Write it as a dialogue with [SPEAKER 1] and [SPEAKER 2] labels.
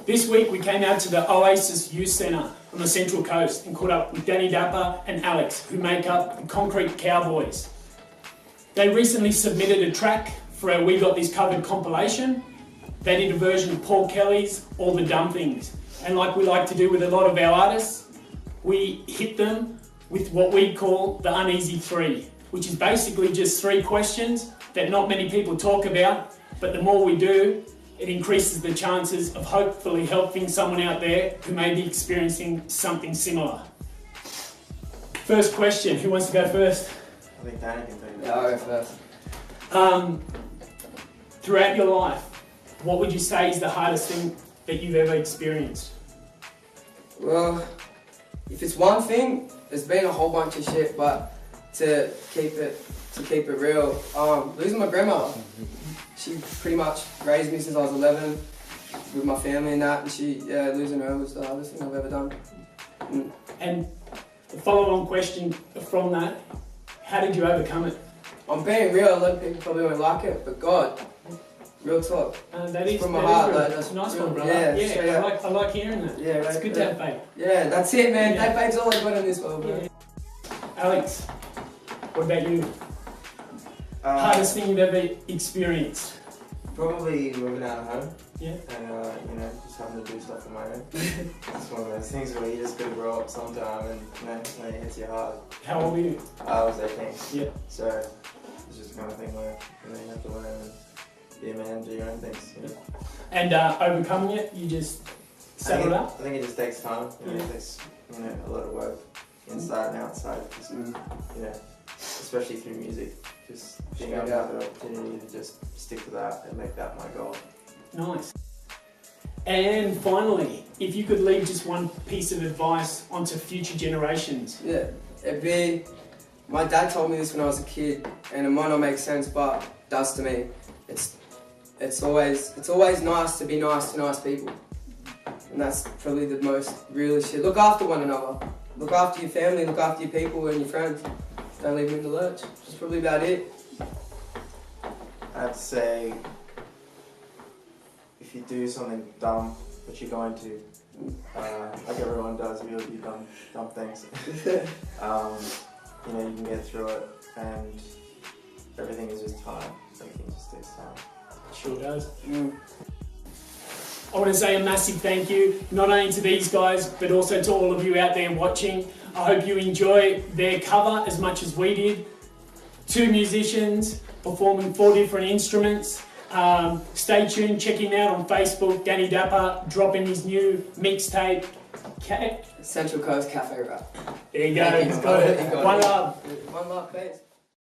[SPEAKER 1] This week we came out to the Oasis Youth Centre on the Central Coast and caught up with Danny Dappa and Alex, who make up the Concrete Cowboys. They recently submitted a track for our We Got This Covered compilation. They did a version of Paul Kelly's All the Dumb Things. And like we like to do with a lot of our artists, we hit them with what we call the unEASY 3, which is basically just 3 questions that not many people talk about, but the more we do, it increases the chances of hopefully helping someone out there who may be experiencing something similar. First question, who wants to go first?
[SPEAKER 2] I think Danny can take it.
[SPEAKER 3] Yeah, I'll go first.
[SPEAKER 1] Throughout your life, what would you say is the hardest thing that you've ever experienced?
[SPEAKER 3] Well, if it's one thing, there's been a whole bunch of shit, but to keep it real, losing my grandma. She pretty much raised me since I was 11 with my family and that, and losing her was the hardest thing I've ever done.
[SPEAKER 1] And the follow-on question from that, how did you overcome it?
[SPEAKER 3] I'm being real, a lot of people probably won't like it, but God, real talk.
[SPEAKER 1] That is
[SPEAKER 3] from my heart,
[SPEAKER 1] real.
[SPEAKER 3] like,
[SPEAKER 1] That's a nice
[SPEAKER 3] real,
[SPEAKER 1] one, brother.
[SPEAKER 3] Yeah,
[SPEAKER 1] I like hearing that.
[SPEAKER 3] Yeah,
[SPEAKER 1] it's
[SPEAKER 3] right,
[SPEAKER 1] good to have faith.
[SPEAKER 3] Yeah, that's it, man.
[SPEAKER 1] Yeah.
[SPEAKER 3] That faith's all I got in this world, bro.
[SPEAKER 1] Yeah. Alex, what about you? Hardest thing you've ever experienced?
[SPEAKER 2] Probably moving out of home.
[SPEAKER 1] Yeah.
[SPEAKER 2] And just having to do stuff on my own. It's one of those things where you just gotta grow up sometime, and when it hits you hard.
[SPEAKER 1] How old were you?
[SPEAKER 2] I was 18.
[SPEAKER 1] Yeah.
[SPEAKER 2] So it's just the kind of thing where you have to learn and be a man, do your own things. You know?
[SPEAKER 1] And overcoming it, you just settled up?
[SPEAKER 2] I think it just takes time. It takes a lot of work inside and outside. Especially through music. Just being able to have the opportunity to just stick to that and make that my goal.
[SPEAKER 1] Nice. And finally, if you could leave just one piece of advice onto future generations.
[SPEAKER 3] Yeah, it'd be, my dad told me this when I was a kid, and it might not make sense, but it does to me. It's always nice to be nice to nice people. And that's probably the most realest shit. Look after one another. Look after your family, look after your people and your friends. Don't leave them in the lurch. That's probably about it.
[SPEAKER 2] I'd say if you do something dumb, which you're going to, like everyone does, you'll do dumb things. You can get through it, and everything is just time. Everything just takes time.
[SPEAKER 1] Sure does. I want to say a massive thank you, not only to these guys, but also to all of you out there watching. I hope you enjoy their cover as much as we did. 2 musicians performing 4 different instruments. Stay tuned, checking out on Facebook, Danny Dappa dropping his new mixtape. Central
[SPEAKER 3] Coast Cafe Rap.
[SPEAKER 1] There you go, he's got it. One love.
[SPEAKER 3] One love, please.